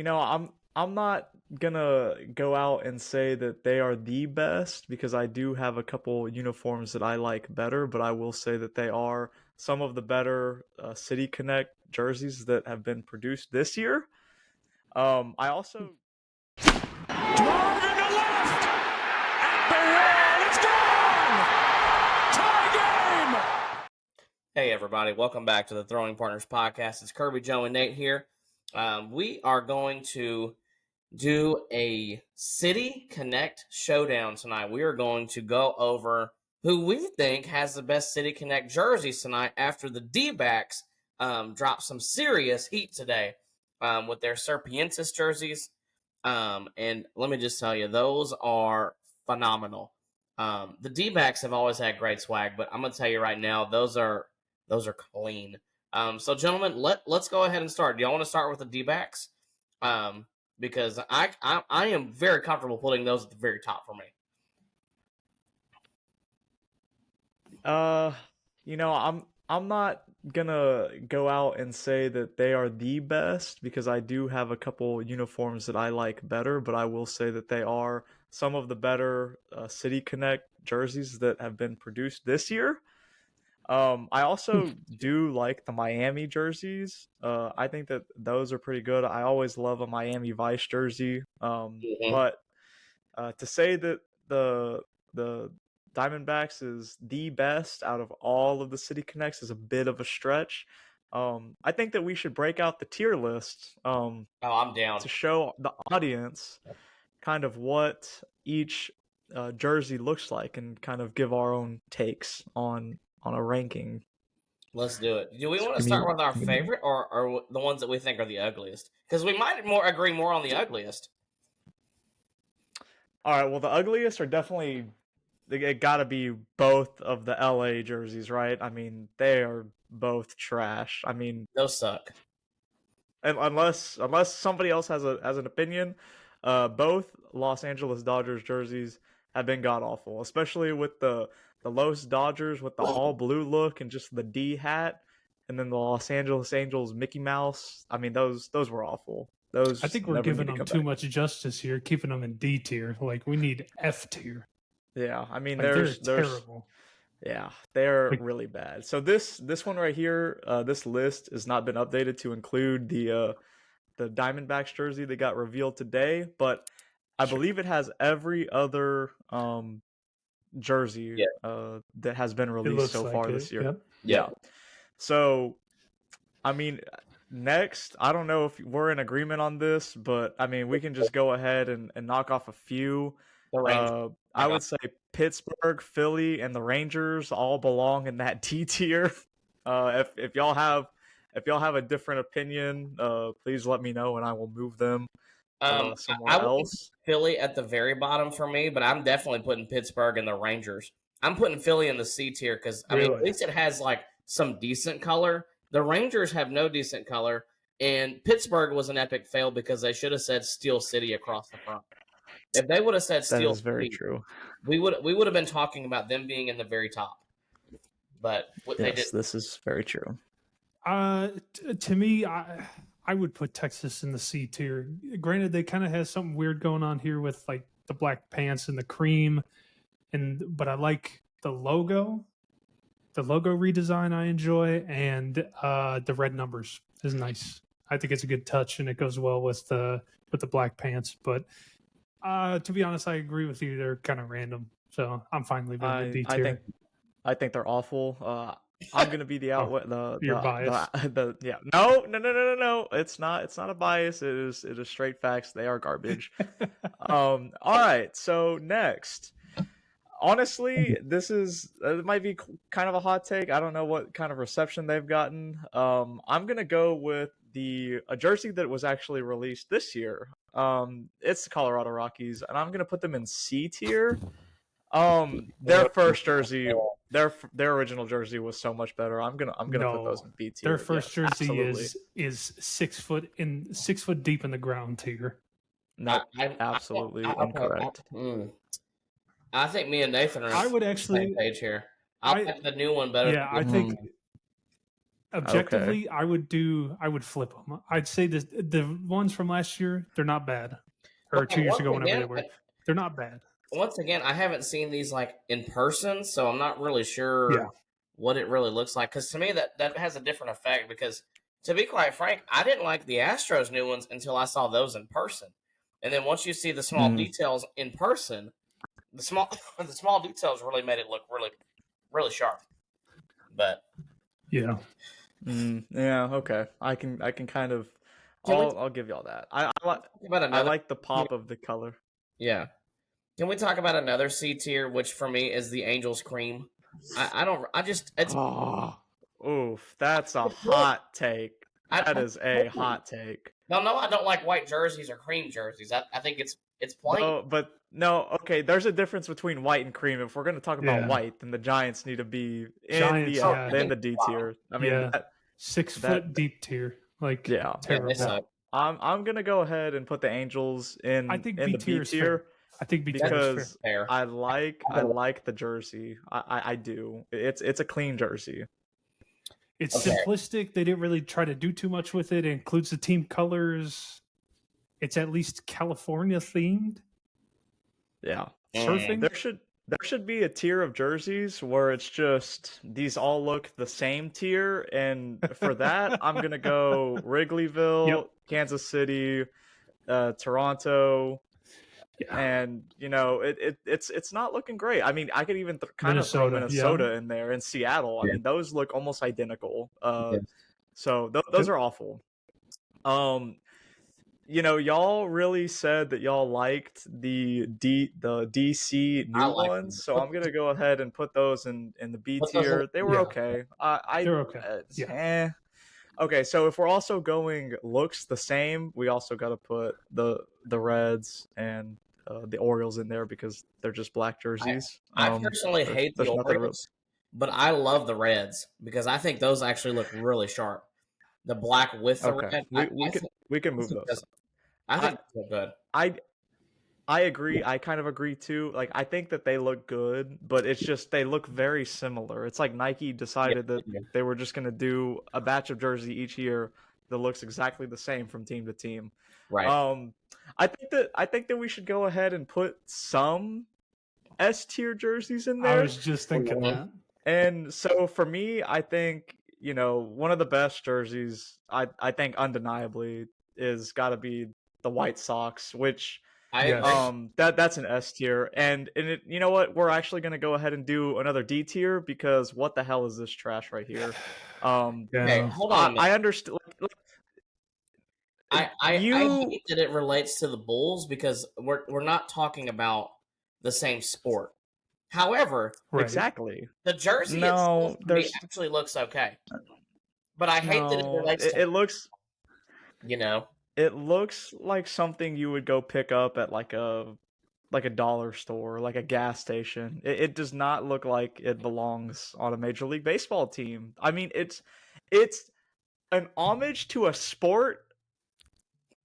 I'm not gonna go out and say that they are the best because I do have a couple uniforms that I like better, but I will say that they are some of the better City Connect jerseys that have been produced this year. I also Drive into left. At the wall. It's gone. Tie game. Hey, everybody. Welcome back to the Throwing Partners Podcast. It's Kirby, Joe, and Nate here. We are going to do a City Connect showdown tonight. We are going to go over who we think has the best City Connect jerseys tonight after the D-backs dropped some serious heat today with their Serpiensis jerseys. And let me just tell you, those are phenomenal. The D-backs have always had great swag, but I'm going to tell you right now, those are clean. So, gentlemen, let's go ahead and start. Do y'all want to start with the D-backs? Because I am very comfortable putting those at the very top for me. I'm not gonna go out and say that they are the best because I do have a couple uniforms that I like better, but I will say that they are some of the better City Connect jerseys that have been produced this year. I also do like the Miami jerseys. I think that those are pretty good. I always love a Miami Vice jersey. But to say that the Diamondbacks is the best out of all of the City Connects is a bit of a stretch. I think that we should break out the tier list I'm down. to show the audience kind of what each jersey looks like and kind of give our own takes on a ranking. Let's do it. Do we want to start with our favorite or the ones that we think are the ugliest? Because we might agree more on the ugliest. All right, well, the ugliest are definitely it got to be both of the LA jerseys, right? I mean, they are both trash. I mean, those suck. Unless somebody else has an opinion, both Los Angeles Dodgers jerseys have been god awful, especially with the Los Dodgers with the all blue look and just the D hat, and then the Los Angeles Angels Mickey Mouse. I mean, those were awful. Those I think we're giving them too much justice here, keeping them in D tier. Like, we need F tier. Yeah, I mean, like, they're terrible. Yeah, they're really bad. So this one right here, this list has not been updated to include the Diamondbacks jersey that got revealed today, but I believe it has every other jersey that has been released so far this year. Yeah. So, I mean, next, I don't know if we're in agreement on this, but I mean, we can just go ahead and knock off a few. I would say Pittsburgh, Philly, and the Rangers all belong in that D tier. If y'all have a different opinion, please let me know and I will move them somewhere else. Philly at the very bottom for me, but I'm definitely putting Pittsburgh and the Rangers. I'm putting Philly in the C tier because I mean, at least it has like some decent color. The Rangers have no decent color, and Pittsburgh was an epic fail because they should have said Steel City across the front. If they would have said Steel City, very true. We would have been talking about them being in the very top. But they did. This is very true. To me, I would put Texas in the C tier. Granted, they kind of have something weird going on here with like the black pants and the cream, but I like the logo. The logo redesign I enjoy, and the red numbers is nice. I think it's a good touch, and it goes well with the black pants. But to be honest, I agree with you. They're kind of random, so I'm fine leaving the D tier. I think they're awful. I'm gonna be the outlet. You're biased. Yeah. No. It's not a bias. It is straight facts. They are garbage. All right. So next. Honestly, it might be kind of a hot take. I don't know what kind of reception they've gotten. I'm gonna go with a jersey that was actually released this year. It's the Colorado Rockies, and I'm gonna put them in C tier. Their first jersey, their original jersey was so much better. I'm gonna put those in B tier. Their first jersey is 6 foot deep in the ground tier. No, absolutely incorrect. I think me and Nathan are on the same page here. I like the new one better. Yeah, I think Objectively, I would flip them. I'd say the ones from last year, they're not bad, or Okay, 2 years once ago, whenever again, they were, they're not bad. I haven't seen these like in person, so I'm not really sure Yeah. what it really looks like. Because to me, that has a different effect. Because to be quite frank, I didn't like the Astros new ones until I saw those in person, and then once you see the small details in person, the small the small details really made it look really really sharp. But Yeah. Yeah, okay. I can kind of can we I'll give y'all that. talk about I another? like the pop of the color. Yeah. Can we talk about another C tier, which for me is the Angels cream? I don't. I just it's. Oh, oof, that's a hot take. That I is a hot take. no, I don't like white jerseys or cream jerseys. I think it's plain. No, but no, okay, there's a difference between white and cream. If we're going to talk about Yeah. white, then the Giants need to be in Giants, yeah. in the D tier. I mean, Yeah. that, 6 that- foot deep tier. Like, yeah. Yeah, terrible. they suck. I'm going to go ahead and put the Angels in I think in B the tier B is fair. tier I think B tier is fair. because Fair. I like the jersey. I do. It's a clean jersey. It's Okay. simplistic. They didn't really try to do too much with it. It includes the team colors. It's at least California themed. Yeah. Surfing. There should be a tier of jerseys where it's just these all look the same tier, and for that I'm gonna go Wrigleyville, Yep. Kansas City, Toronto, Yeah. and it's not looking great. I mean, I could even kind of throw Minnesota, Minnesota in there and Seattle. I mean, those look almost identical. Yes. So those are awful. Y'all really said that y'all liked the DC I new like ones, them. so I'm gonna go ahead and put those in the B Put those in- tier. They were Yeah. okay. They're okay. Yeah. Okay, so if we're also going looks the same, we also got to put the Reds and the Orioles in there because they're just black jerseys. I personally hate the there's nothing real- Orioles, but I love the Reds because I think those actually look really sharp. The black with the Okay, red. we can move those. I think they look good. I agree. I kind of agree too. Like, I think that they look good, but it's just they look very similar. It's like Nike decided that they were just going to do a batch of jersey each year that looks exactly the same from team to team. Right. I think that we should go ahead and put some S tier jerseys in I there. was just thinking that. And so for me, I think, one of the best jerseys I think undeniably is got to be the White Sox, which Yes. that's an S tier, and it, you know what? We're actually gonna go ahead and do another D tier because what the hell is this trash right here? Yeah. Okay, hold on. a minute. I understand. I hate that it relates to the Bulls because we're not talking about the same sport. However, Right. Exactly. the jersey No, itself to me actually looks okay. But I hate that it No, relates it to looks it looks like something you would go pick up at like a dollar store, like a gas station. It does not look like it belongs on a Major League Baseball team. I mean, it's an homage to a sport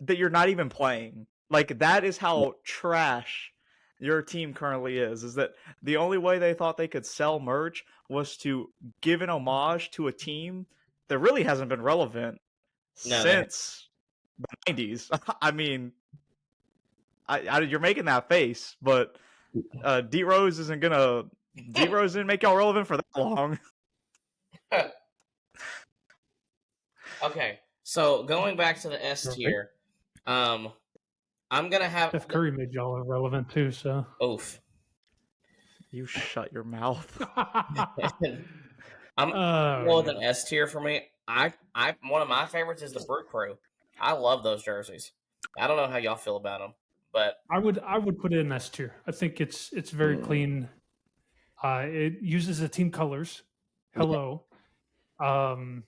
that you're not even playing. Like, that is how trash your team currently is that the only way they thought they could sell merch was to give an homage to a team that really hasn't been relevant since the 90s. I mean, you're making that face, but D-Rose didn't make y'all relevant for that long. Okay, so going back to the S tier, I'm gonna have Steph Curry made y'all irrelevant too, so. Oof. You shut your mouth. I'm Oh, going with an S tier for me. I one of my favorites is the Brew Crew. I love those jerseys. I don't know how y'all feel about them, but I would put it in S tier. I think it's very clean. It uses the team colors. Hello. I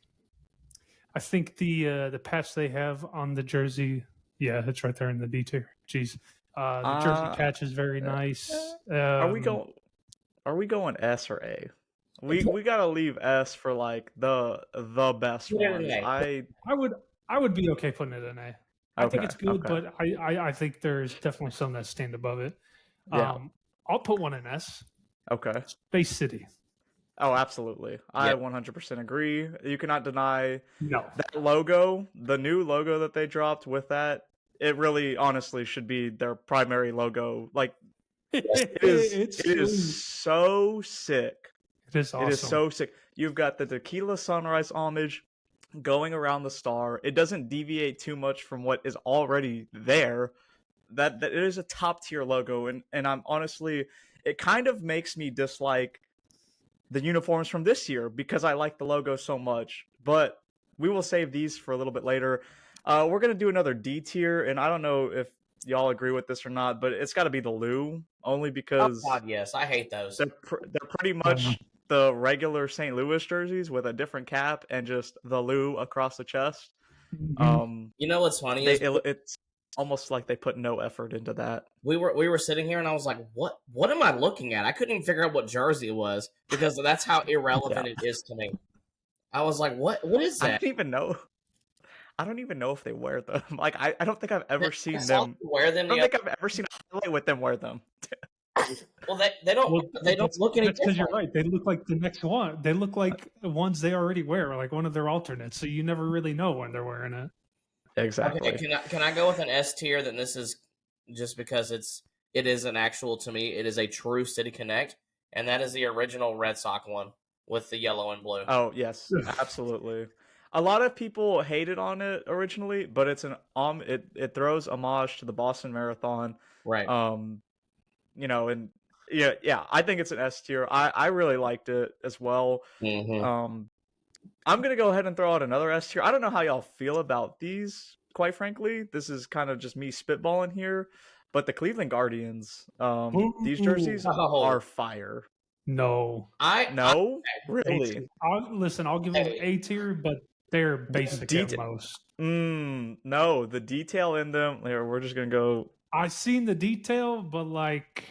think the patch they have on the jersey, yeah, it's right there in the D tier. Jeez. The jersey patch is very nice. Are we going S or A? We gotta leave S for like the best Put it in ones. A. I would be okay putting it in A. I think Okay, it's good, okay. but I think there's definitely some that stand above it. Yeah. I'll put one in S. Okay. Space City. Oh, absolutely. I Yeah. 100% agree. You cannot deny No. that logo, the new logo that they dropped with that. It really, honestly, should be their primary logo. Like It's it is sweet. so sick. It is It is awesome. so sick. You've got the tequila sunrise homage going around the star. It doesn't deviate too much from what is already there. That it is a top tier logo, and I'm honestly, it kind of makes me dislike the uniforms from this year because I like the logo so much. But we will save these for a little bit later. We're gonna do another D tier, and I don't know if y'all agree with this or not, but it's got to be the Lou, only Oh because God, yes, I hate those. they're pretty Yeah. much the regular St. Louis jerseys with a different cap and just the Lou across the chest. Mhm. You know what's funny is It's almost like they put no effort into that. we were sitting here and I was like, what am I looking at? I couldn't even figure out what jersey it was because that's how Yeah, irrelevant it is to me. I was like, what is I that? don't even know. I don't even know if they wear them. Like I don't think I've ever I seen saw them. them wear them I don't the think I've ever seen a highlight with them wear them. well they don't Well, they don't look any that's because you're different. right. They look like the next one. They look like ones they already wear, like one of their alternates. So you never really know when they're wearing it. Okay, Exactly. can I go with an S tier? Then this is just because it is an actual to me. It is a true City Connect, and that is the original Red Sox one with the yellow and blue. Oh yes, absolutely. A lot of people hated on it originally, but it's an it throws homage to the Boston Marathon. Right. Um, and yeah, I think it's an S tier. I really liked it as well. Mm-hmm. Um, I'm gonna go ahead and throw out another S tier. I don't know how y'all feel about these, quite frankly. This is kind of just me spitballing here, but the Cleveland Guardians, these Ooh, jerseys Oh, are fire. no. I No, A really. tier. Listen, I'll give them hey, A tier, but they're The basic at detail. most. No, the detail in them. Here, we're just gonna go. I've seen the detail, but like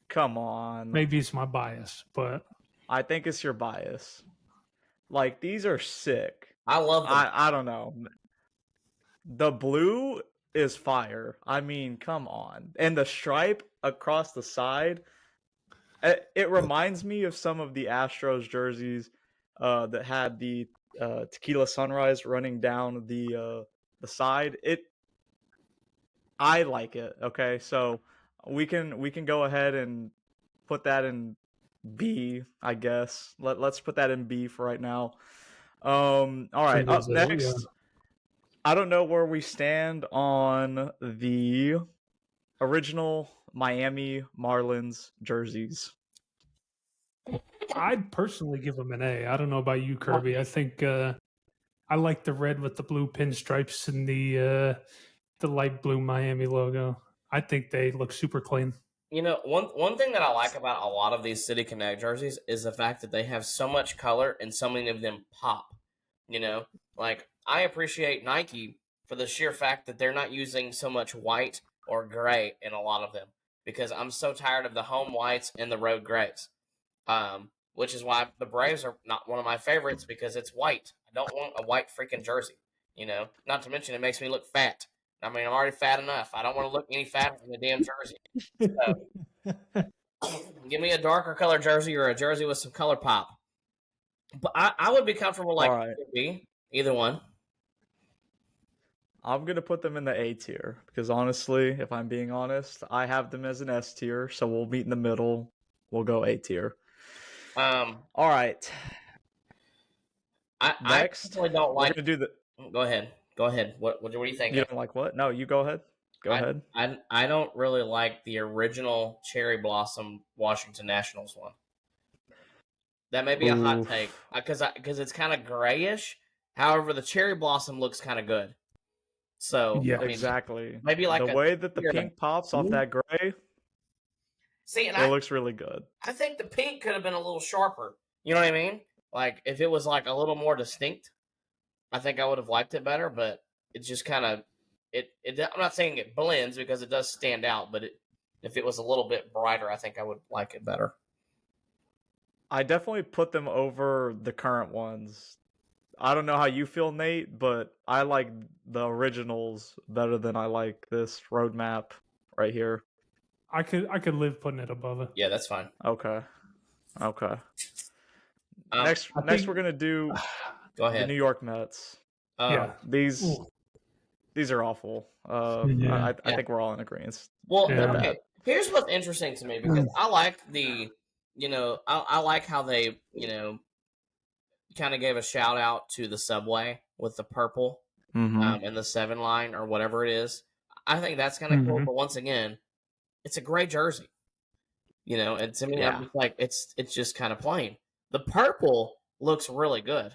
Come on. maybe it's my bias, but I think it's your bias. Like these are sick. I love the I don't know. The blue is fire. I mean, come on. And the stripe across the side, it reminds me of some of the Astros jerseys that had the tequila sunrise running down the side. I like it. Okay, so we can go ahead and put that in B, I guess. Let's put that in B for right now. All right, pretty up much it. Yeah. next. I don't know where we stand on the original Miami Marlins jerseys. I'd personally give them an A. I don't know about you, Kirby. I think I like the red with the blue pinstripes and the light blue Miami logo. I think they look super clean. You know, one thing that I like about a lot of these City Connect jerseys is the fact that they have so much color and so many of them pop. You know, like I appreciate Nike for the sheer fact that they're not using so much white or gray in a lot of them because I'm so tired of the home whites and the road grays. Which is why the Braves are not one of my favorites because it's white. I don't want a white freaking jersey. You know, not to mention it makes me look fat. I mean, I'm already fat enough. I don't want to look any fatter in the damn jersey. Give me a darker color jersey or a jersey with some color pop. But I would be comfortable All like right, B, either one. I'm gonna put them in the A tier because honestly, if I'm being honest, I have them as an S tier, so we'll meet in the middle. We'll go A tier. Um, All right, I next personally don't we're like. gonna do the. Go ahead. Go ahead. What are you You thinking? don't like what? No, you go ahead. Go I, ahead. I don't really like the original cherry blossom Washington Nationals one. That may be a hot take Oof. because it's kind of grayish. However, the cherry blossom looks kind of good. So Yeah. I mean, Exactly. maybe like The a way that the or a pink pops off blue. that gray, See, and it looks really good. I think the pink could have been a little sharper. You know what I mean? Like if it was like a little more distinct, I think I would have liked it better. But it just kind of it. I'm not saying it blends because it does stand out, but if it was a little bit brighter, I think I would like it better. I definitely put them over the current ones. I don't know how you feel, Nate, but I like the originals better than I like this roadmap right here. I could live putting it above it. Yeah, that's fine. Okay. Okay. Next, I next think- we're gonna do Go the ahead. New York Mets. Yeah. These Ooh. these are awful. Yeah. I think we're all in agreement. Well, Yeah. okay. Here's what's interesting to me because I like I like how they, kind of gave a shout out to the subway with the purple Mm-hmm. and the 7 line or whatever it is. I think that's kind of cool. Mhm. But once again, it's a gray jersey, and to me, I'm Yeah. just like, it's just kind of plain. The purple looks really good.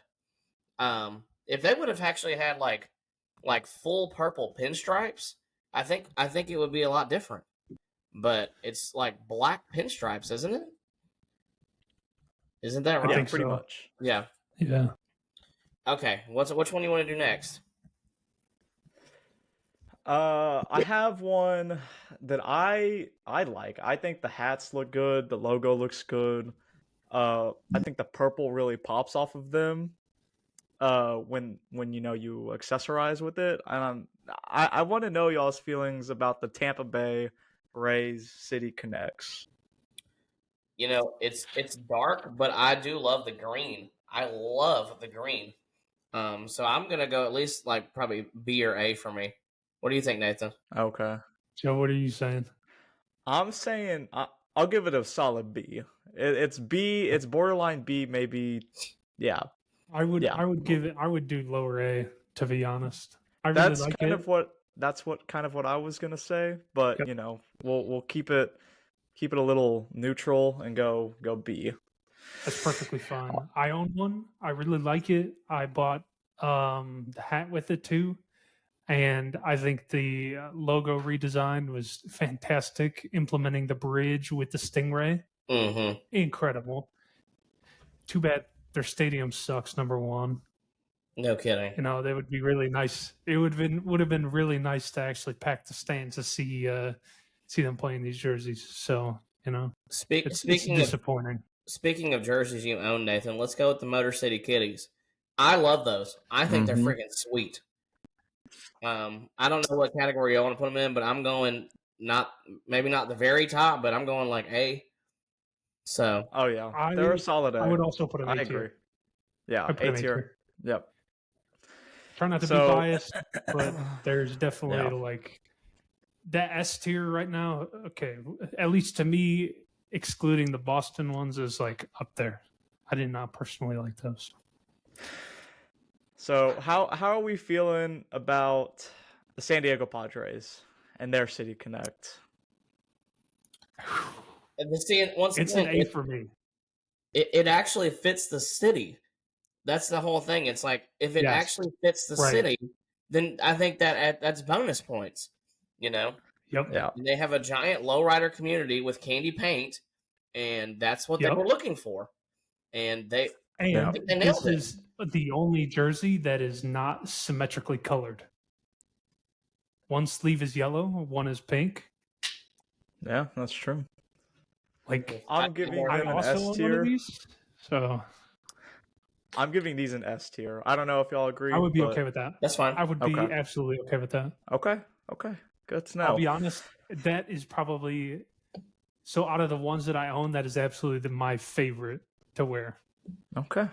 If they would have actually had like full purple pinstripes, I think it would be a lot different. But it's like black pinstripes, isn't it? Isn't that I right? Yeah, think pretty so. much. Yeah. Yeah. Okay. Which one do you want to do next? I have one that I like. I think the hats look good. The logo looks good. I think the purple really pops off of them. When you accessorize with it, and I want to know y'all's feelings about the Tampa Bay Rays City Connects. It's dark, but I do love the green. I love the green. So I'm gonna go at least like probably B or A for me. What do you think, Nathan? Okay, Joe, what are you saying? I'm saying I'll give it a solid B. It's B. It's borderline B, maybe. Yeah, I would yeah. I would give it I would do lower A, to be honest. I really That's like kind it. of what I was gonna say, but Yep. we'll keep it a little neutral and go B. That's perfectly fine. I own one. I really like it. I bought the hat with it too. And I think the logo redesign was fantastic. Implementing the bridge with the stingray, Mm-hmm. incredible. Too bad their stadium sucks. Number one, No kidding. they would be really nice. It would have been really nice to actually pack the stands to see them playing these jerseys. So it's Speaking of disappointing. speaking of jerseys you own, Nathan, let's go with the Motor City Kitties. I love those. I think they're Mhm. freaking sweet. I don't know what category you want to put them in, but I'm going maybe not the very top, but I'm going like A. So Oh yeah, I they're a solid A. I would also put them I A agree. tier. Yeah, I put A them A tier. tier. Yep. Try not to be So- biased, but there's definitely Yeah. like that S tier right now. Okay, at least to me, excluding the Boston ones, is like up there. I did not personally like those. So how are we feeling about the San Diego Padres and their City Connect? and to see it once It's again, an A for me. it actually fits the city. That's the whole thing. It's like if it Yes. actually fits the Right. city, then I think that's bonus points. Yep. Yeah. And they have a giant lowrider community with candy paint, and that's what they Yep. were looking for. And they And Yeah. They nailed this it. is the only jersey that is not symmetrically colored. One sleeve is yellow, one is pink. Yeah, that's true. Like I'm giving I them an also S own one of tier. these, so I'm giving these an S tier. I don't know if y'all agree. I would be but- okay with that. that's fine. I would be Okay. absolutely okay with that. Okay. Good to know. I'll be honest, that is probably so out of the ones that I own, that is absolutely my favorite to wear. Okay.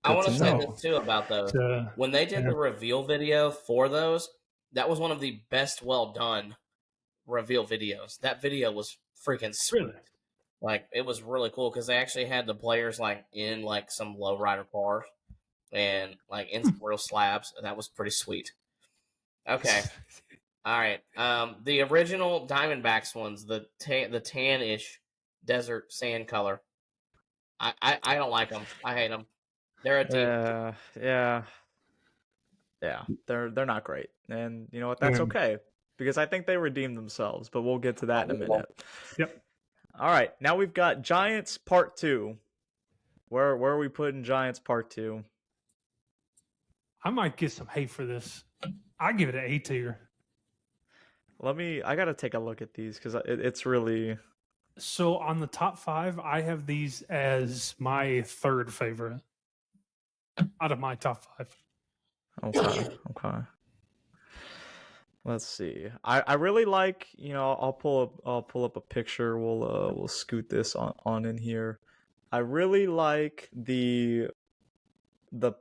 I want to to say know. this too about those. So, When they did yeah. the reveal video for those, that was one of the best well done reveal videos. That video was freaking sweet. Really? Like it was really cool because they actually had the players like in like some lowrider cars and like in some real slabs. And that was pretty sweet. Okay. All right. The original Diamondbacks ones, the tan-ish desert sand color. I don't like them. I hate them. They're a team. Yeah. They're not great, and you know what? That's Yeah. okay because I think they redeemed themselves. But we'll get to that in a minute. Yep. All right. Now we've got Giants Part 2. Where are we putting Giants Part 2? I might get some hate for this. I give it an A tier. I gotta take a look at these because it's really So on the top 5, I have these as my third favorite out of my top 5. okay. Let's see. I really like, I'll pull up a picture. We'll scoot this on in here. I really like the the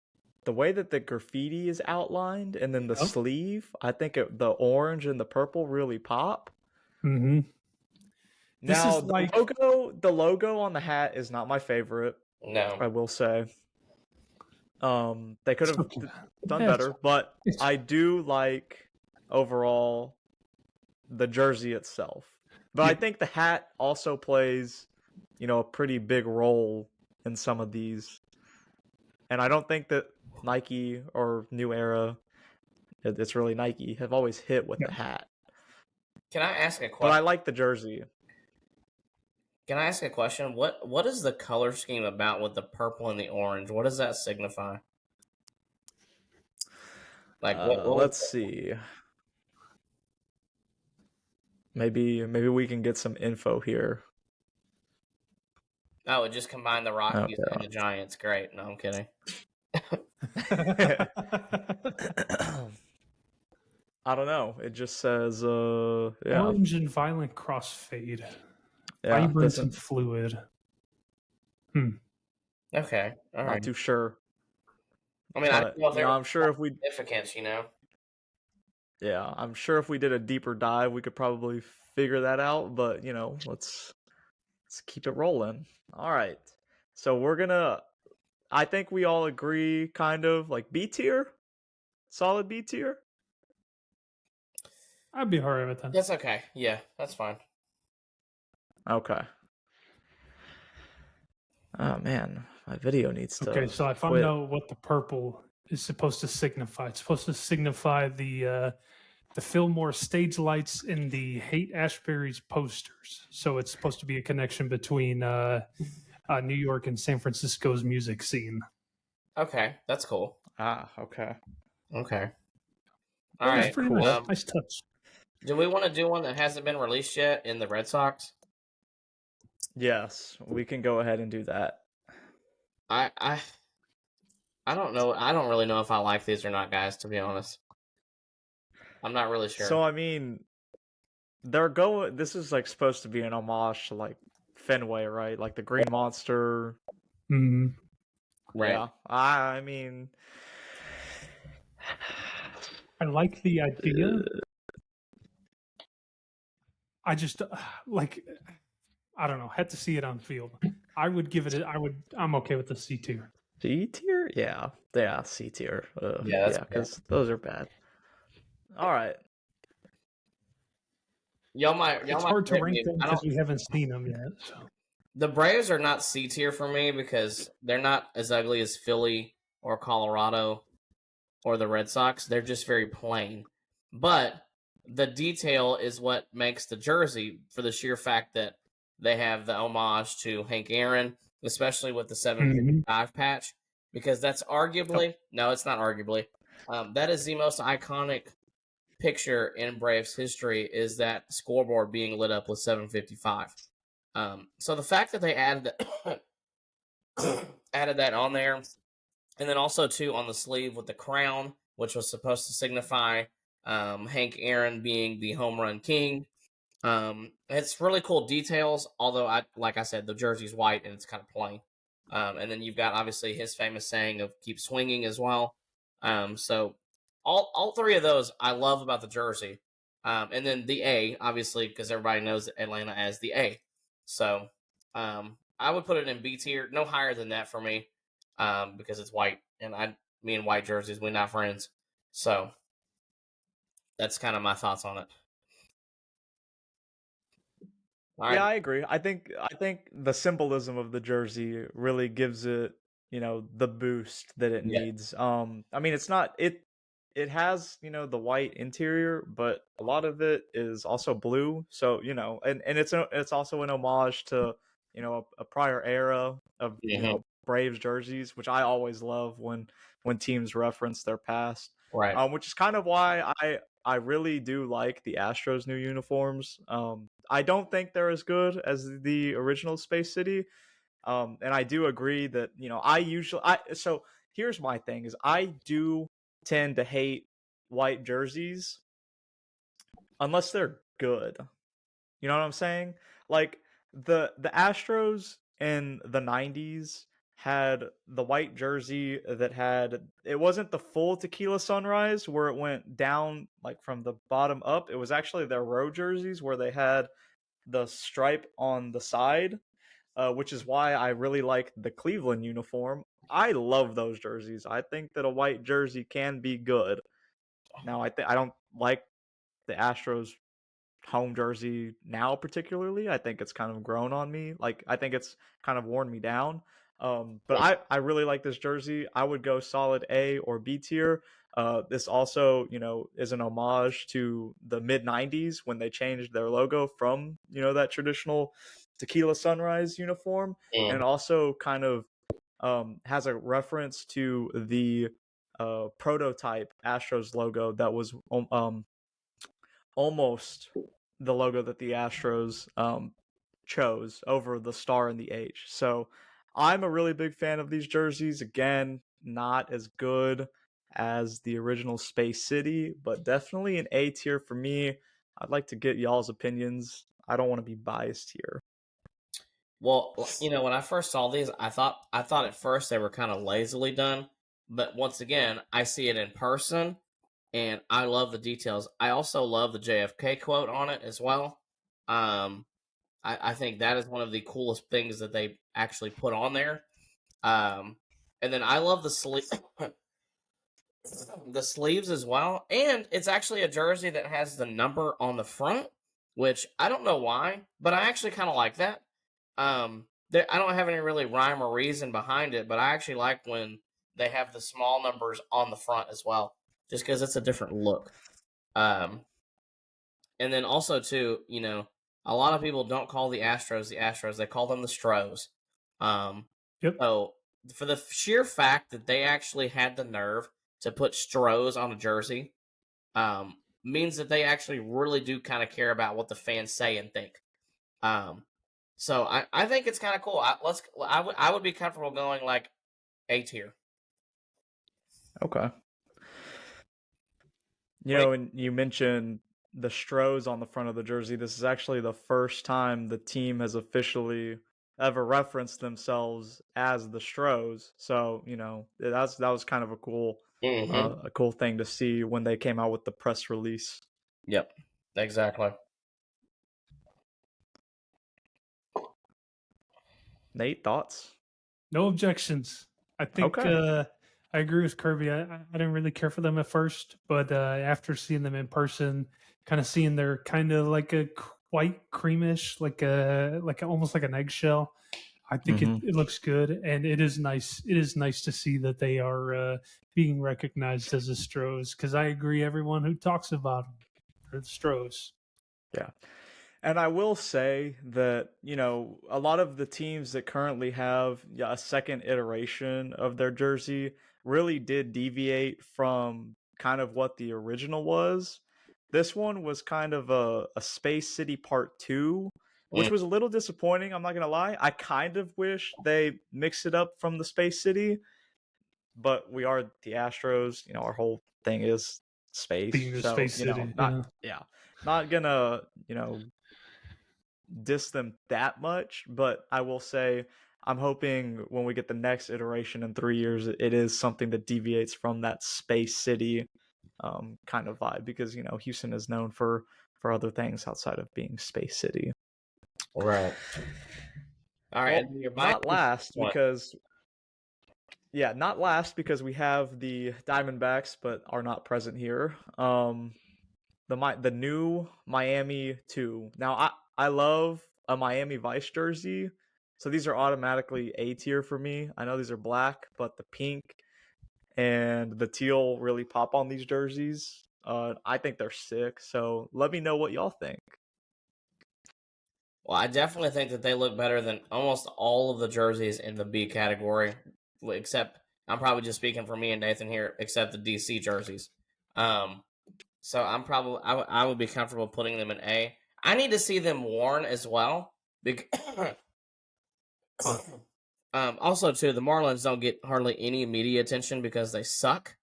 way that the graffiti is outlined, and then the Yep. sleeve. I think the orange and the purple really pop. Mm-hmm. This Now is like the logo on the hat is not my favorite, No. I will say. They could it's have okay. done Yeah, better, but it's- I do like overall the jersey itself. But I Yep. think the hat also plays, a pretty big role in some of these. And I don't think that Nike or New Era, it's really Nike, have always hit with Yep. the hat. Can I ask a But I question? like the jersey. Can I ask a question? What is the color scheme about with the purple and the orange? What does that signify? Like what Let's see. Maybe we can get some info here. Oh, it just combined the Rockies Okay. and the Giants. Great. No, I'm kidding. I don't know. It just says yeah. Orange and violent crossfade. Yeah, Vibrant doesn't and fluid. Okay. All not right. too sure. I mean, I don't But know if there I'm was sure if we significance. I'm sure if we did a deeper dive, we could probably figure that out, but let's keep it rolling. All right. So I think we all agree kind of like B tier? Solid B tier? I'd be alright with that. That's okay. Yeah, that's fine. Okay. Oh man, my video needs to Okay, so I found quit. out what the purple is supposed to signify. It's supposed to signify the Fillmore stage lights in the Hate Ashbury's posters. So it's supposed to be a connection between New York and San Francisco's music scene. Okay, that's cool. Okay. Okay. All That was right. pretty cool. nice. Nice touch. Do we want to do one that hasn't been released yet in the Red Sox? Yes, we can go ahead and do that. I don't know. I don't really know if I like these or not, guys. To be honest, I'm not really sure. So I mean, this is like supposed to be an homage to like Fenway, right? Like the Green Monster. Mm. Right. Yeah. I mean, I like the idea. I just I don't know. Had to see it on field. I would give it. I'm okay with the C tier. C tier? Yeah, C tier. Yeah, that's fair. because those are bad. All right. It's hard to rip rank me. them because we haven't seen them yet. So. The Braves are not C tier for me because they're not as ugly as Philly or Colorado or the Red Sox. They're just very plain. But the detail is what makes the jersey, for the sheer fact that they have the homage to Hank Aaron, especially with the 755 patch, because that's arguably, no, it's not arguably, that is the most iconic picture in Braves history, is that scoreboard being lit up with 755. So the fact that they added added that on there, and then also too on the sleeve with the crown, which was supposed to signify Hank Aaron being the home run king. It's really cool details. Although like I said, the jersey's white and it's kind of plain. And then you've got obviously his famous saying of "keep swinging" as well. So all three of those I love about the jersey. And then the A, obviously, because everybody knows Atlanta as the A. So I would put it in B tier, no higher than that for me, because it's white, and me and white jerseys, we're not friends. So that's kind of my thoughts on it. All right. Yeah, I agree. I think the symbolism of the jersey really gives it, the boost that it Yeah. needs. I mean, it's not it has, the white interior, but a lot of it is also blue. So, and it's also an homage to, a prior era of, Braves jerseys, which I always love when teams reference their past. Right. Which is kind of why I really do like the Astros new uniforms. I don't think they're as good as the original Space City. And I do agree that, so here's my thing is I do tend to hate white jerseys unless they're good. You know what I'm saying? Like the Astros in the 90s had the white jersey that had, it wasn't the full tequila sunrise where it went down like from the bottom up. It was actually their row jerseys where they had the stripe on the side, which is why I really like the Cleveland uniform. I love those jerseys. I think that a white jersey can be good. Now, I don't like the Astros home jersey now particularly. I think it's kind of grown on me. Like I think it's kind of worn me down. But I really like this jersey. I would go solid A or B tier. This also, is an homage to the mid 90s when they changed their logo from, that traditional tequila sunrise uniform. And Mm. it also kind of has a reference to the prototype Astros logo that was almost the logo that the Astros chose over the star and the H. So I'm a really big fan of these jerseys. Again, not as good as the original Space City, but definitely an A tier for me. I'd like to get y'all's opinions. I don't want to be biased here. Well, when I first saw these, I thought at first they were kind of lazily done, but once again, I see it in person, and I love the details. I also love the JFK quote on it as well. I think that is one of the coolest things that they actually put on there. And then I love the the sleeves as well, and it's actually a jersey that has the number on the front, which I don't know why, but I actually kind of like that. I don't have any really rhyme or reason behind it, but I actually like when they have the small numbers on the front as well, just because it's a different look. Um, and then also too, a lot of people don't call the Astros; they call them the Stros. Um, Yep. so for the sheer fact that they actually had the nerve to put Stros on a jersey, means that they actually really do kind of care about what the fans say and think. So I think it's kind of cool. I would be comfortable going like A tier. Okay. Wait. And you mentioned the Stros on the front of the jersey. This is actually the first time the team has officially ever referenced themselves as the Stros. So, that was kind of Mm-hmm. a cool thing to see when they came out with the press release. Yep. Exactly. Nate, thoughts? No objections. I think Okay. I agree with Kirby. I didn't really care for them at first, but after seeing them in person, kind of seeing their kind of like a white creamish, almost like an eggshell. I think Mm-hmm. it looks good, and it is nice. It is nice to see that they are being recognized as the Stros. Because I agree, everyone who talks about them are the Stros. Yeah. And I will say that, a lot of the teams that currently have a second iteration of their jersey really did deviate from kind of what the original was. This one was kind of a Space City Part 2, which Mm. was a little disappointing, I'm not going to lie. I kind of wish they mixed it up from the Space City, but we are the Astros, our whole thing is space. Being the So, Space City, not gonna, diss them that much, but I will say I'm hoping when we get the next iteration in 3 years, it is something that deviates from that Space City kind of vibe, because Houston is known for other things outside of being Space City. Right. All right. Well, And your not last what? because not last because we have the Diamondbacks, but are not present here. The new Miami 2. Now I love a Miami Vice jersey, so these are automatically A tier for me. I know these are black, but the pink and the teal really pop on these jerseys. I think they're sick. So let me know what y'all think. Well, I definitely think that they look better than almost all of the jerseys in the B category, except I'm probably just speaking for me and Nathan here, except the DC jerseys. So I would be comfortable putting them in A. I need to see them worn as well. Also, too, the Marlins don't get hardly any media attention because they suck.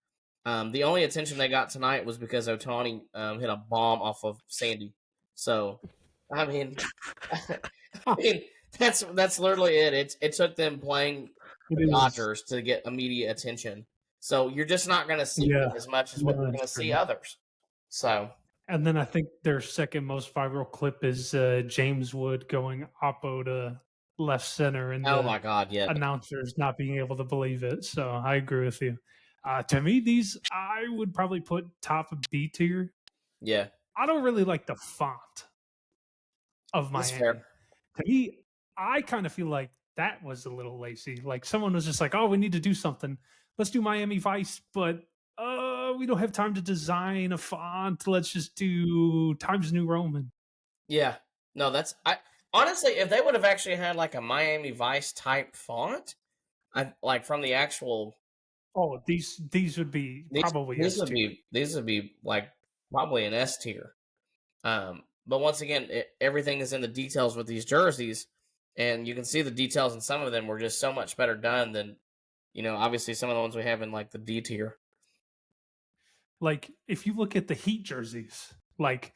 The only attention they got tonight was because Otani hit a bomb off of Sandy. So, I mean, I mean, That's literally it. It took them playing It the is. Dodgers to get immediate attention. So you're just not going to see Yeah. them as much as No, what you're going to that's see true. others. So And then I think their second most viral clip is James Wood going oppo to left center, and oh the my God, yeah, announcers not being able to believe it. So I agree with you. To me, these I would probably put top of B tier. yeah, I don't really like the font of that's Miami. fair. To me, I kind of feel like that was a little lazy. Like someone was just like, "Oh, we need to do something. Let's do Miami Vice," but we don't have time to design a font. Let's just do Times New Roman. Yeah, no, that's I honestly, if they would have actually had like a Miami Vice type font, I like from the actual Oh, these would be probably these S would tier. be like probably an S tier. But once again, everything is in the details with these jerseys, and you can see the details in some of them were just so much better done than, obviously some of the ones we have in like the D tier. Like if you look at the Heat jerseys, like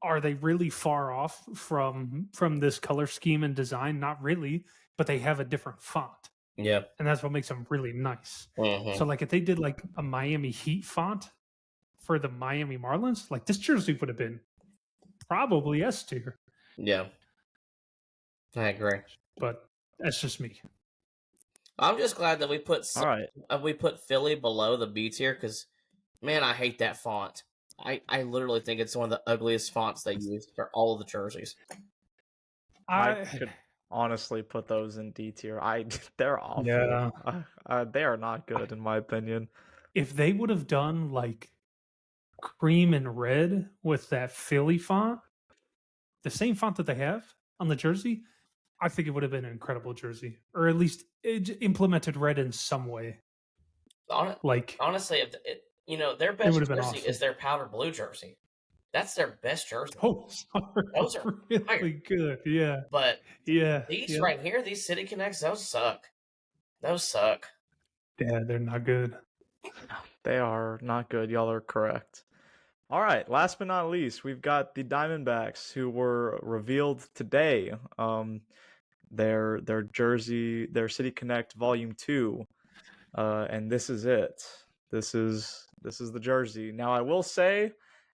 are they really far off from this color scheme and design? Not really, but they have a different font, Yeah. and that's what makes them really nice. hmm So like if they did like a Miami Heat font for the Miami Marlins, like this jersey would have been probably S tier, Yeah. I agree. but that's just me. I'm just glad that All right. we put Philly below the B tier because, man, I hate that font. I literally think it's one of the ugliest fonts they use for all of the jerseys. I could honestly put those in D tier. They're awful. Yeah. They are not good in my opinion. If they would have done like cream and red with that Philly font, the same font that they have on the jersey, I think it would have been an incredible jersey, or at least it implemented red in some way. Like Honestly, their it best would have been jersey awesome. is their powder blue jersey. That's their best jersey. Those Those are are really fire. good. Yeah, But yeah. these yeah. right here, these City Connects, those suck. Those suck. Yeah, they're not good. They are not good. Y'all are correct. All right, last but not least, we've got the Diamondbacks who were revealed today. Their jersey, their City Connect Volume 2. And this is it. This is the jersey. Now I will say,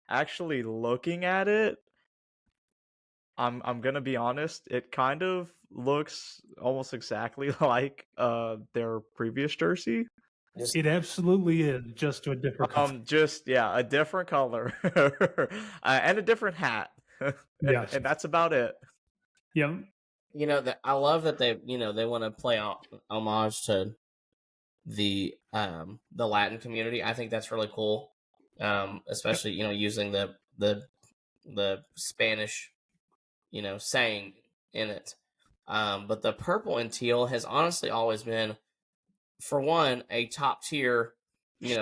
actually looking at it, I'm gonna be honest, it kind of looks almost exactly like their previous jersey. It absolutely is, just to a different color. Just yeah, a different color and a different hat, Yes. and that's about it. Yep. That I love that they want to play homage to the Latin community. I think that's really cool. Especially using the Spanish saying in it. But the purple and teal has honestly always been, for one, a top tier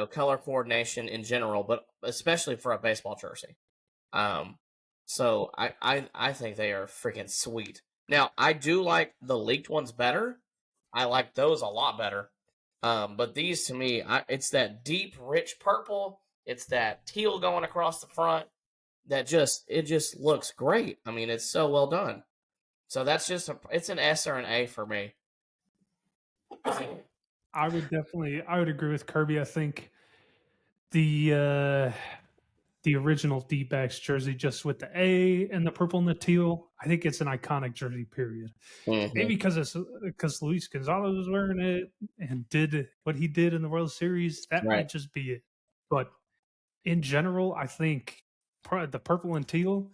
color coordination in general, but especially for a baseball jersey. So I think they are freaking sweet. Now I do like the leaked ones better. I like those a lot better. But these to me, it's that deep, rich purple. It's that teal going across the front. It just looks great. I mean, it's so well done. So that's it's an S or an A for me. I would agree with Kirby. I think the original D-backs jersey, just with the A and the purple and the teal, I think it's an iconic jersey. Period. Mhm. Maybe because Luis Gonzalez was wearing it and did what he did in the World Series, that Right. might just be it. But in general, I think the purple and teal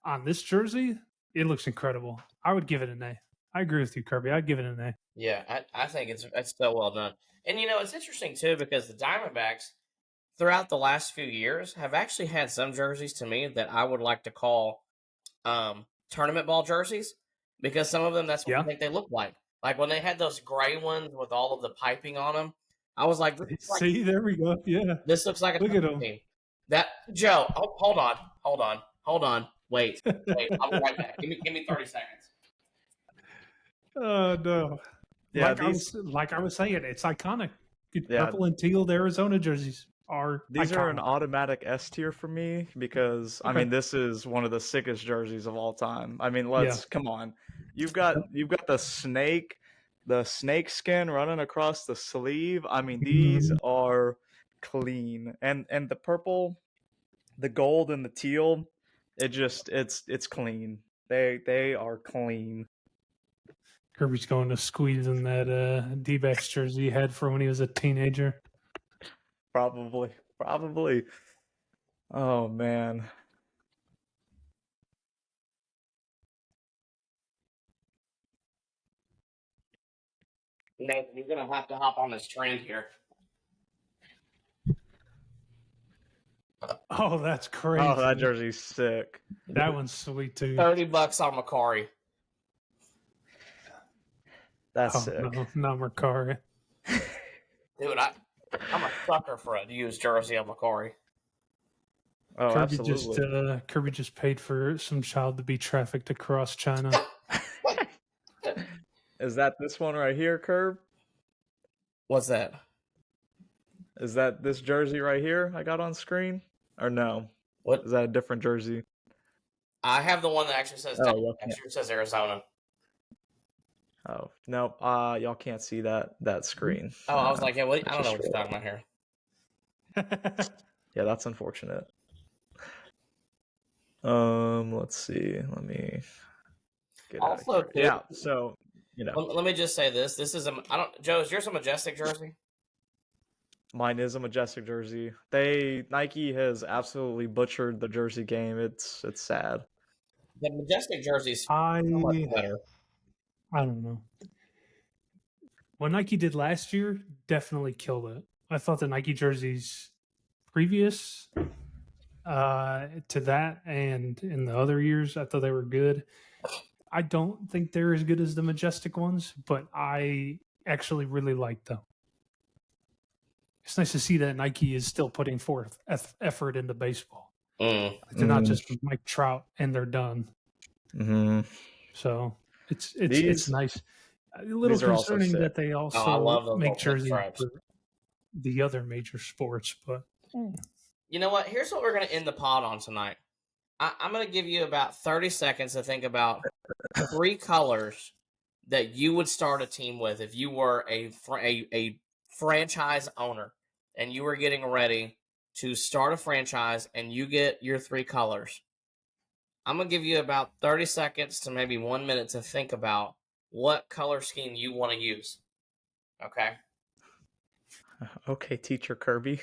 on this jersey, it looks incredible. I would give it an A. I agree with you, Kirby. I'd give it an A. Yeah, I think it's so well done. And it's interesting too because the Diamondbacks throughout the last few years have actually had some jerseys to me that I would like to call tournament ball jerseys, because some of them, that's what I think they look like. Like when they had those gray ones with all of the piping on them, I was like, see, there we go. Yeah, this looks like a look at them. team. That Joe, hold on, wait, I'll be right back. Give me 30 seconds. Oh no! Yeah, like I was saying, it's iconic. Yeah. Purple and teal Arizona jerseys are These iconic. are an automatic S tier for me because I mean this is one of the sickest jerseys of all time. I mean, come on. you've got the snake skin running across the sleeve. I mean, these are clean, and the purple, the gold, and the teal. It's clean. They are clean. Kirby's going to squeeze in that D-backs jersey he had for when he was a teenager. Probably. Oh man. Nathan, you're gonna have to hop on this train here. Oh, that's crazy. Oh, that jersey's sick. That one's sweet too. $30 on Macari. That's sick. No, not Mercari. Dude, I'm a sucker for a used jersey on Macari. Oh, absolutely. Kirby just paid for some child to be trafficked across China. Is that this one right here, Curb? What's that? Is that this jersey right here I got on screen? Or no? What? Is that a different jersey? I have the one that actually says actually says Arizona. Oh, no. Y'all can't see that screen. Oh, I was like, yeah, I don't know what you're talking about here. Yeah, that's unfortunate. Let's see. Let me get Also, out of here. Yeah, so, let me just say this. This is Joe, is yours a Majestic jersey? Mine is a Majestic jersey. Nike has absolutely butchered the jersey game. It's sad. The Majestic jersey's so much better. I don't know. What Nike did last year definitely killed it. I thought the Nike jerseys previous to that and in the other years, I thought they were good. I don't think they're as good as the Majestic ones, but I actually really like them. It's nice to see that Nike is still putting forth effort into baseball. They're not just Mike Trout and they're done. Mm-hmm. So it's nice. A little concerning that they also make jerseys for the other major sports, but you know what? Here's what we're going to end the pod on tonight. I'm going to give you about 30 seconds to think about 3 colors that you would start a team with if you were a franchise owner and you were getting ready to start a franchise and you get your 3 colors. I'm going to give you about 30 seconds to maybe 1 minute to think about what color scheme you want to use. Okay? Okay, teacher Kirby.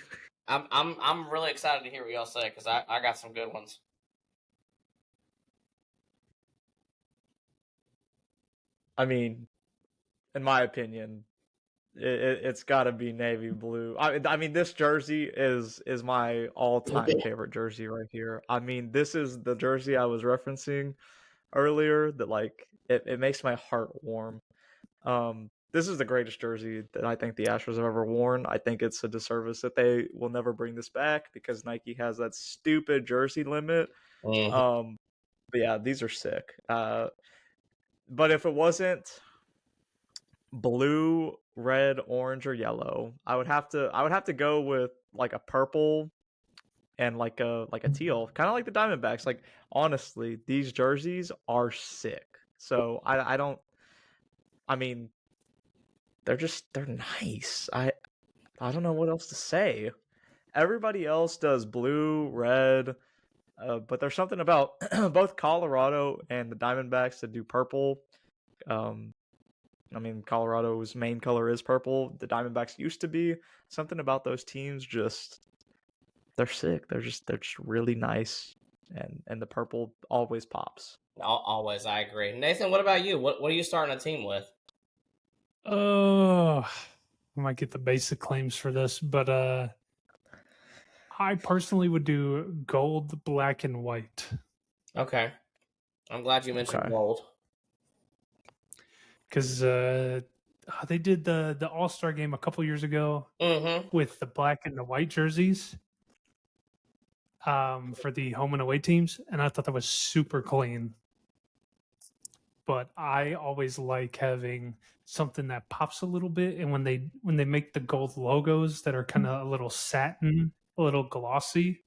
I'm really excited to hear what y'all say because I got some good ones. I mean, in my opinion, it's got to be navy blue. I mean, this jersey is my all-time favorite jersey right here. I mean, this is the jersey I was referencing earlier that it makes my heart warm. This is the greatest jersey that I think the Astros have ever worn. I think it's a disservice that they will never bring this back because Nike has that stupid jersey limit. Mm-hmm. But yeah, these are sick. But if it wasn't blue, red, orange, or yellow, I would have to go with like a purple and like a teal, kind of like the Diamondbacks. Like honestly, these jerseys are sick. So I mean, they're nice. I don't know what else to say. Everybody else does blue, red, but there's something about both Colorado and the Diamondbacks that do purple. I mean, Colorado's main color is purple. The Diamondbacks used to be. Something about those teams they're sick. They're just really nice, and the purple always pops. Always, I agree. Nathan, what about you? What are you starting a team with? I might get the basic claims for this, but I personally would do gold, black, and white. Okay. I'm glad you mentioned gold. Because they did the All-Star game a couple years ago with the black and the white jerseys for the home and away teams, and I thought that was super clean. But I always like having something that pops a little bit, and when they make the gold logos that are kind of a little satin, a little glossy,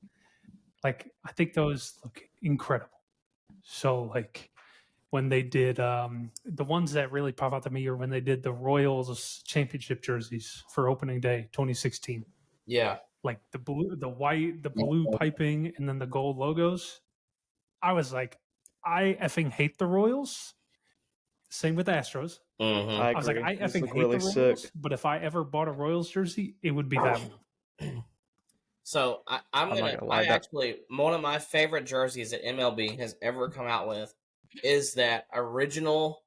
like I think those look incredible. So like when they did the ones that really pop out to me are when they did the Royals championship jerseys for opening day 2016. Yeah. Like the blue, the white, the blue piping, and then the gold logos. I was like, I effing hate the Royals. Same with Astros. Mm-hmm. I I was like, agree. I These effing look hate really the Royals, sick. but if I ever bought a Royals jersey, it would be that one. So I'm not gonna lie. One of my favorite jerseys that MLB has ever come out with is that original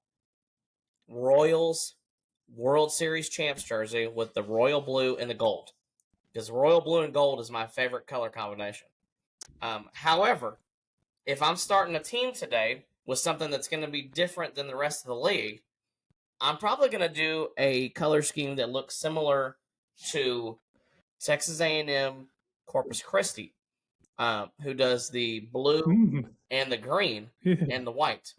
Royals World Series champs jersey with the royal blue and the gold. Because royal blue and gold is my favorite color combination. However, if I'm starting a team today with something that's going to be different than the rest of the league, I'm probably going to do a color scheme that looks similar to Texas A&M Corpus Christi, who does the blue and the green and the white.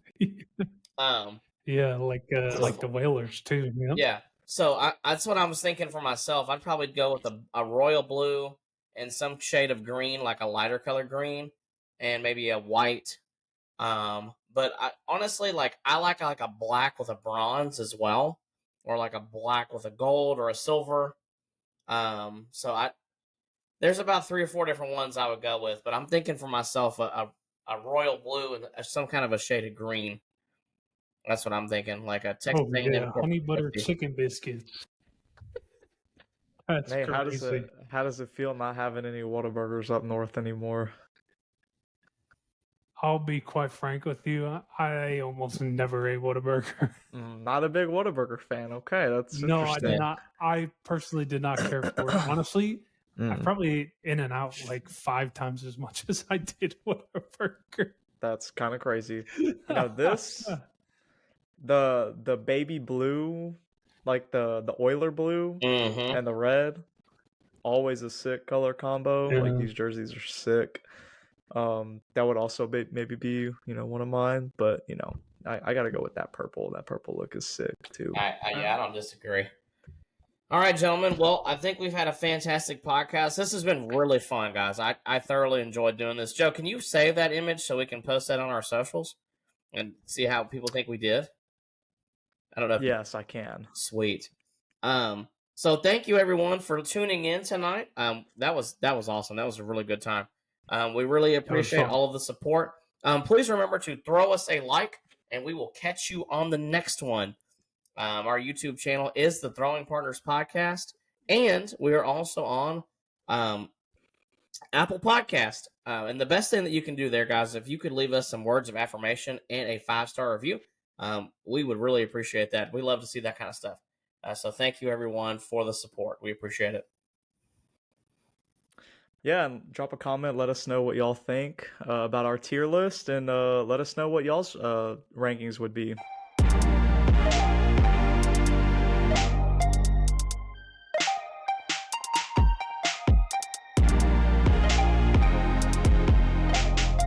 Yeah, like the Whalers too. Yep. Yeah. So that's what I was thinking for myself. I'd probably go with a royal blue and some shade of green, like a lighter color green, and maybe a white. But I honestly I like a black with a bronze as well, or like a black with a gold or a silver. So there's about 3 or 4 different ones I would go with, but I'm thinking for myself a royal blue and some kind of a shaded green. That's what I'm thinking, like a Texas Oh A&M yeah, Corpus honey butter Christi. chicken biscuits. That's Nate, crazy. how does it feel not having any Whataburgers up north anymore? I'll be quite frank with you. I almost never ate Whataburger. Not a big Whataburger fan. Okay, that's No, I interesting. did not. I personally did not care for it. Honestly, I Mm, probably ate In-N-Out like 5 times as much as I did Whataburger. that's kind of crazy. You know, the baby blue, like the Oiler blue Mm-hmm. and the red, always a sick color combo. Like Yeah. these jerseys are sick. That would also maybe be one of mine, but I gotta go with that purple. That purple look is sick too. I don't disagree. All right, gentlemen. Well, I think we've had a fantastic podcast. This has been really fun, guys. I thoroughly enjoyed doing this. Joe, can you save that image so we can post that on our socials and see how people think we did? I don't know. Yes, I can. Sweet. So thank you everyone for tuning in tonight. That was awesome. That was a really good time. We really appreciate fun. all of the support. Please remember to throw us a like, and we will catch you on the next one. Our YouTube channel is the Throwing Partners Podcast, and we are also on Apple Podcast. And the best thing that you can do there, guys, if you could leave us some words of affirmation and a 5-star review, we would really appreciate that. We love to see that kind of stuff. So thank you, everyone, for the support. We appreciate it. Yeah, and drop a comment. Let us know what y'all think about our tier list, and let us know what y'all's rankings would be.